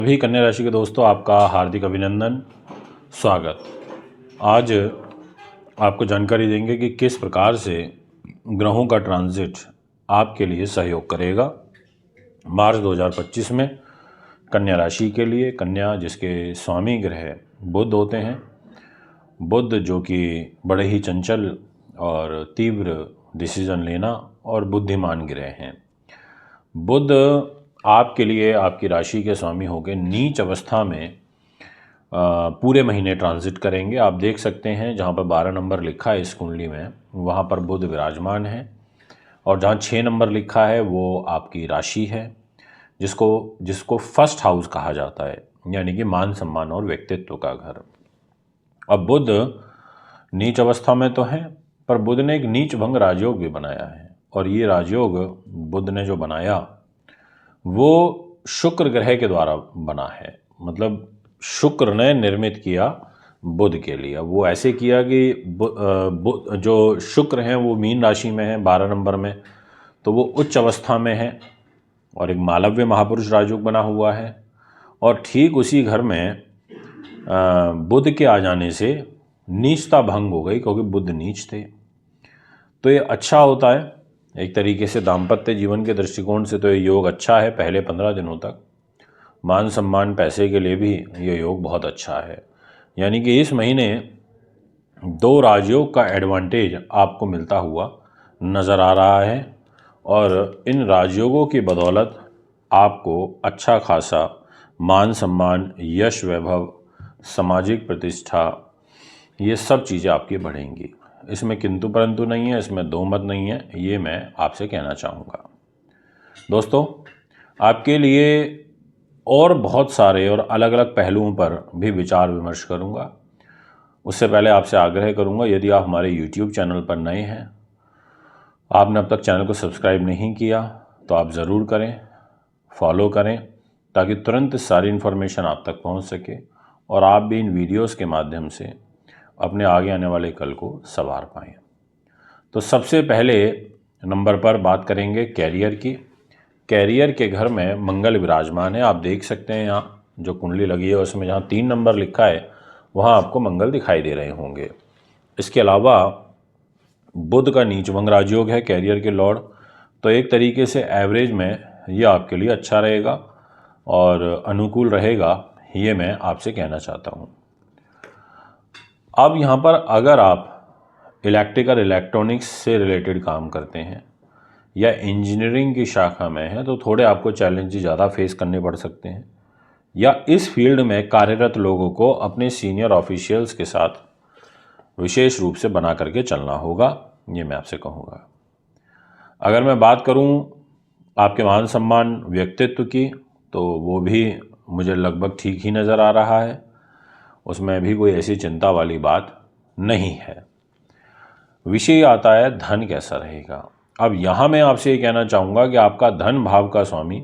सभी कन्या राशि के दोस्तों, आपका हार्दिक अभिनंदन, स्वागत। आज आपको जानकारी देंगे कि किस प्रकार से ग्रहों का ट्रांजिट आपके लिए सहयोग करेगा मार्च 2025 में कन्या राशि के लिए। कन्या जिसके स्वामी ग्रह बुध होते हैं। बुध जो कि बड़े ही चंचल और तीव्र डिसीजन लेना और बुद्धिमान ग्रह हैं। बुध आपके लिए आपकी राशि के स्वामी होकर नीच अवस्था में पूरे महीने ट्रांजिट करेंगे। आप देख सकते हैं जहाँ पर 12 नंबर लिखा है इस कुंडली में, वहाँ पर बुध विराजमान है, और जहाँ 6 नंबर लिखा है वो आपकी राशि है, जिसको फर्स्ट हाउस कहा जाता है, यानी कि मान सम्मान और व्यक्तित्व का घर। अब बुध नीच अवस्था में तो है, पर बुध ने एक नीच भंग राजयोग भी बनाया है, और ये राजयोग बुध ने जो बनाया वो शुक्र ग्रह के द्वारा बना है। मतलब शुक्र ने निर्मित किया बुध के लिए। वो ऐसे किया कि जो शुक्र हैं वो मीन राशि में है 12 नंबर में, तो वो उच्च अवस्था में है और एक मालव्य महापुरुष राजयोग बना हुआ है। और ठीक उसी घर में बुध के आ जाने से नीचता भंग हो गई, क्योंकि बुध नीच थे। तो ये अच्छा होता है एक तरीके से, दाम्पत्य जीवन के दृष्टिकोण से तो ये योग अच्छा है। पहले 15 दिनों तक मान सम्मान पैसे के लिए भी ये योग बहुत अच्छा है। यानी कि इस महीने 2 राजयोग का एडवांटेज आपको मिलता हुआ नज़र आ रहा है, और इन राजयोगों की बदौलत आपको अच्छा खासा मान सम्मान, यश, वैभव, सामाजिक प्रतिष्ठा, ये सब चीज़ें आपकी बढ़ेंगी। इसमें किंतु परंतु नहीं है, इसमें दो मत नहीं है, ये मैं आपसे कहना चाहूँगा। दोस्तों, आपके लिए और बहुत सारे और अलग अलग पहलुओं पर भी विचार विमर्श करूँगा। उससे पहले आपसे आग्रह करूँगा, यदि आप हमारे YouTube चैनल पर नए हैं, आपने अब तक चैनल को सब्सक्राइब नहीं किया, तो आप ज़रूर करें, फॉलो करें, ताकि तुरंत सारी इन्फॉर्मेशन आप तक पहुँच सके और आप भी इन वीडियोज़ के माध्यम से अपने आगे आने वाले कल को संवार पाएँ। तो सबसे पहले नंबर पर बात करेंगे कैरियर की। कैरियर के घर में मंगल विराजमान है। आप देख सकते हैं यहाँ जो कुंडली लगी है उसमें जहाँ 3 नंबर लिखा है वहाँ आपको मंगल दिखाई दे रहे होंगे। इसके अलावा बुध का नीच भंग राजयोग है कैरियर के लॉर्ड, तो एक तरीके से एवरेज में ये आपके लिए अच्छा रहेगा और अनुकूल रहेगा, ये मैं आपसे कहना चाहता हूँ। अब यहाँ पर अगर आप इलेक्ट्रिकल इलेक्ट्रॉनिक्स से रिलेटेड काम करते हैं या इंजीनियरिंग की शाखा में हैं, तो थोड़े आपको चैलेंज ज़्यादा फेस करने पड़ सकते हैं, या इस फील्ड में कार्यरत लोगों को अपने सीनियर ऑफिशियल्स के साथ विशेष रूप से बना करके चलना होगा, ये मैं आपसे कहूँगा। अगर मैं बात करूँ आपके मान सम्मान व्यक्तित्व की, तो वो भी मुझे लगभग ठीक ही नज़र आ रहा है, उसमें भी कोई ऐसी चिंता वाली बात नहीं है। विषय आता है धन कैसा रहेगा। अब यहाँ मैं आपसे ये कहना चाहूँगा कि आपका धन भाव का स्वामी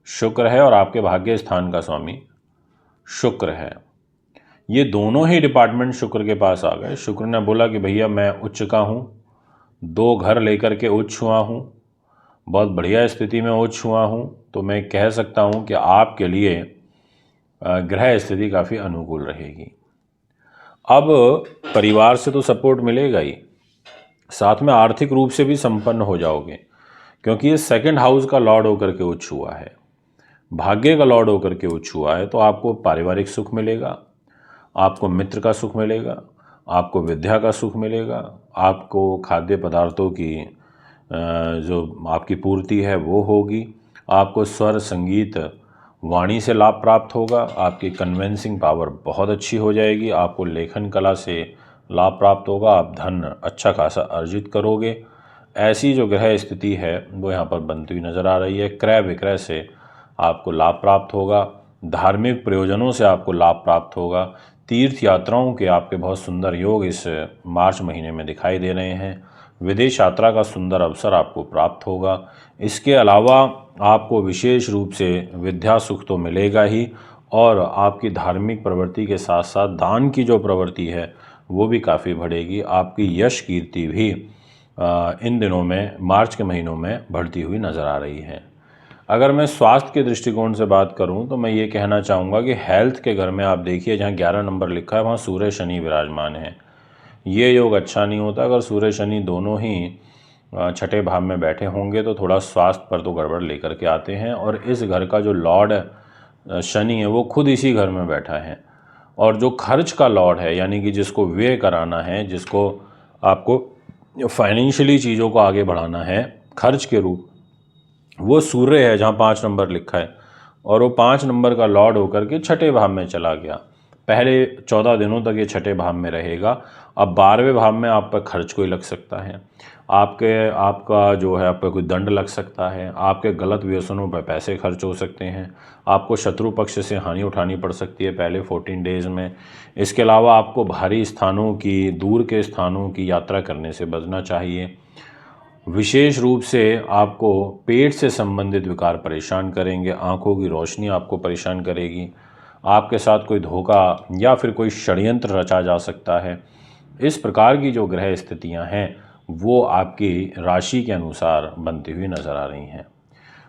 शुक्र है और आपके भाग्य स्थान का स्वामी शुक्र है। ये दोनों ही डिपार्टमेंट शुक्र के पास आ गए। शुक्र ने बोला कि भैया मैं उच्च का हूँ, 2 घर लेकर के उच्च हुआ हूँ, बहुत बढ़िया स्थिति में उच्च हुआ हूँ, तो मैं कह सकता हूँ कि आपके लिए ग्रह स्थिति काफ़ी अनुकूल रहेगी। अब परिवार से तो सपोर्ट मिलेगा ही, साथ में आर्थिक रूप से भी संपन्न हो जाओगे, क्योंकि ये सेकंड हाउस का लॉर्ड होकर के उच्च हुआ है, भाग्य का लॉर्ड होकर के उच्च हुआ है। तो आपको पारिवारिक सुख मिलेगा, आपको मित्र का सुख मिलेगा, आपको विद्या का सुख मिलेगा, आपको खाद्य पदार्थों की जो आपकी पूर्ति है वो होगी, आपको स्वर, संगीत, वाणी से लाभ प्राप्त होगा, आपकी कन्विंसिंग पावर बहुत अच्छी हो जाएगी, आपको लेखन कला से लाभ प्राप्त होगा, आप धन अच्छा खासा अर्जित करोगे। ऐसी जो ग्रह स्थिति है वो यहाँ पर बनती हुई नज़र आ रही है। क्रय विक्रय से आपको लाभ प्राप्त होगा, धार्मिक प्रयोजनों से आपको लाभ प्राप्त होगा, तीर्थ यात्राओं के आपके बहुत सुंदर योग इस मार्च महीने में दिखाई दे रहे हैं, विदेश यात्रा का सुंदर अवसर आपको प्राप्त होगा। इसके अलावा आपको विशेष रूप से विद्या सुख तो मिलेगा ही, और आपकी धार्मिक प्रवृत्ति के साथ साथ दान की जो प्रवृत्ति है वो भी काफ़ी बढ़ेगी। आपकी यश कीर्ति भी इन दिनों में, मार्च के महीनों में बढ़ती हुई नज़र आ रही है। अगर मैं स्वास्थ्य के दृष्टिकोण से बात करूं तो मैं ये कहना चाहूँगा कि हेल्थ के घर में आप देखिए जहाँ 11 नंबर लिखा है वहाँ सूर्य शनि विराजमान है। ये योग अच्छा नहीं होता। अगर सूर्य शनि दोनों ही छठे भाव में बैठे होंगे तो थोड़ा स्वास्थ्य पर तो गड़बड़ लेकर के आते हैं। और इस घर का जो लॉर्ड शनि है वो खुद इसी घर में बैठा है। और जो खर्च का लॉर्ड है यानी कि जिसको व्यय कराना है, जिसको आपको फाइनेंशियली चीज़ों को आगे बढ़ाना है खर्च के रूप, वो सूर्य है जहाँ 5 नंबर लिखा है। और वो 5 नंबर का लॉर्ड होकर के छठे भाव में चला गया। पहले 14 दिनों तक ये छठे भाव में रहेगा। अब 12वें भाव में आप पर खर्च कोई लग सकता है, आपका जो है आप पर कोई दंड लग सकता है, आपके गलत व्यसनों पर पैसे खर्च हो सकते हैं, आपको शत्रु पक्ष से हानि उठानी पड़ सकती है पहले 14 डेज़ में। इसके अलावा आपको भारी स्थानों की, दूर के स्थानों की यात्रा करने से बचना चाहिए। विशेष रूप से आपको पेट से संबंधित विकार परेशान करेंगे, आँखों की रोशनी आपको परेशान करेगी, आपके साथ कोई धोखा या फिर कोई षड्यंत्र रचा जा सकता है। इस प्रकार की जो ग्रह स्थितियां हैं वो आपकी राशि के अनुसार बनती हुई नज़र आ रही हैं।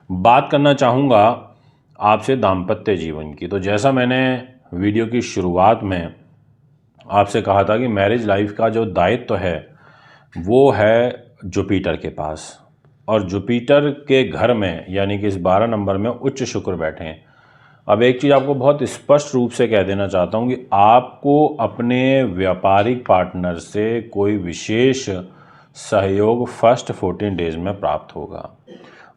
बात करना चाहूँगा आपसे दाम्पत्य जीवन की। तो जैसा मैंने वीडियो की शुरुआत में आपसे कहा था कि मैरिज लाइफ का जो दायित्व है वो है जुपिटर के पास। और जुपिटर के घर में यानी कि इस 12 नंबर में उच्च शुक्र बैठे हैं। अब एक चीज़ आपको बहुत स्पष्ट रूप से कह देना चाहता हूँ कि आपको अपने व्यापारिक पार्टनर से कोई विशेष सहयोग फर्स्ट 14 डेज़ में प्राप्त होगा।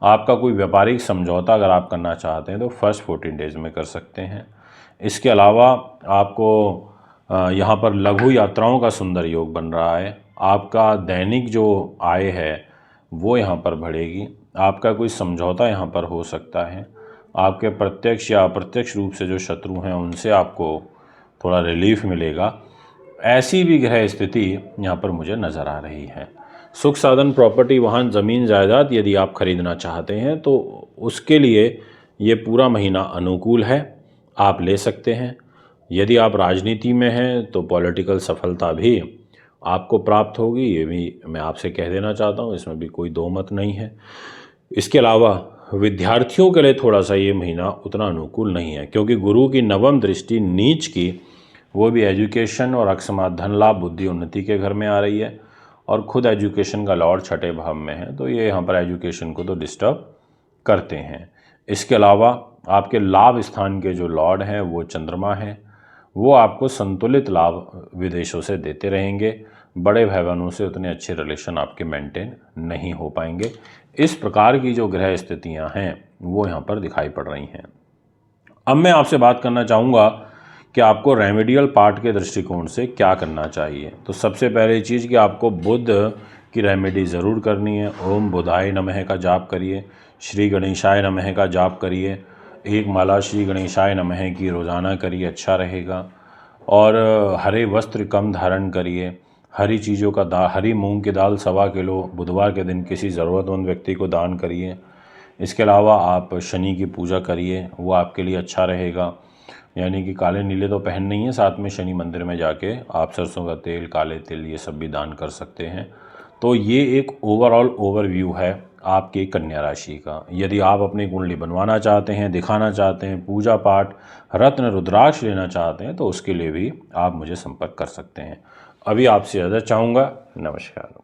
आपका कोई व्यापारिक समझौता अगर आप करना चाहते हैं तो फर्स्ट 14 डेज़ में कर सकते हैं। इसके अलावा आपको यहाँ पर लघु यात्राओं का सुंदर योग बन रहा है। आपका दैनिक जो आय है वो यहाँ पर बढ़ेगी। आपका कोई समझौता यहाँ पर हो सकता है। आपके प्रत्यक्ष या अप्रत्यक्ष रूप से जो शत्रु हैं उनसे आपको थोड़ा रिलीफ मिलेगा। ऐसी भी ग्रह स्थिति यहाँ पर मुझे नज़र आ रही है। सुख साधन, प्रॉपर्टी, वाहन, ज़मीन, जायदाद यदि आप खरीदना चाहते हैं तो उसके लिए ये पूरा महीना अनुकूल है, आप ले सकते हैं। यदि आप राजनीति में हैं तो पॉलिटिकल सफलता भी आपको प्राप्त होगी, ये भी मैं आपसे कह देना चाहता हूँ, इसमें भी कोई दो मत नहीं है। इसके अलावा विद्यार्थियों के लिए थोड़ा सा ये महीना उतना अनुकूल नहीं है क्योंकि गुरु की नवम दृष्टि नीच की, वो भी एजुकेशन और अकस्मात धन लाभ, बुद्धि उन्नति के घर में आ रही है। और खुद एजुकेशन का लॉर्ड छठे भाव में है तो ये यहाँ पर एजुकेशन को तो डिस्टर्ब करते हैं। इसके अलावा आपके लाभ स्थान के जो लॉर्ड हैं वो चंद्रमा हैं, वो आपको संतुलित लाभ विदेशों से देते रहेंगे। बड़े भाई बहनों से उतने अच्छे रिलेशन आपके मेंटेन नहीं हो पाएंगे। इस प्रकार की जो ग्रह स्थितियां हैं वो यहाँ पर दिखाई पड़ रही हैं। अब मैं आपसे बात करना चाहूँगा कि आपको रेमेडियल पार्ट के दृष्टिकोण से क्या करना चाहिए। तो सबसे पहली चीज़ कि आपको बुध की रेमेडी ज़रूर करनी है। ओम बुधाय नमः का जाप करिए, श्री गणेशाय नमः का जाप करिए, एक माला श्री गणेशाय नमः की रोज़ाना करिए, अच्छा रहेगा। और हरे वस्त्र कम धारण करिए, हरी चीज़ों का हरी मूंग की दाल 1.25 किलो बुधवार के दिन किसी ज़रूरतमंद व्यक्ति को दान करिए। इसके अलावा आप शनि की पूजा करिए, वो आपके लिए अच्छा रहेगा। यानी कि काले नीले तो पहन नहीं है, साथ में शनि मंदिर में जाके आप सरसों का तेल, काले तिल ये सब भी दान कर सकते हैं। तो ये एक ओवरऑल ओवरव्यू है आपकी कन्या राशि का। यदि आप अपनी कुंडली बनवाना चाहते हैं, दिखाना चाहते हैं, पूजा पाठ, रत्न रुद्राक्ष लेना चाहते हैं तो उसके लिए भी आप मुझे संपर्क कर सकते हैं। अभी आपसे इजाज़त चाहूँगा। नमस्कार।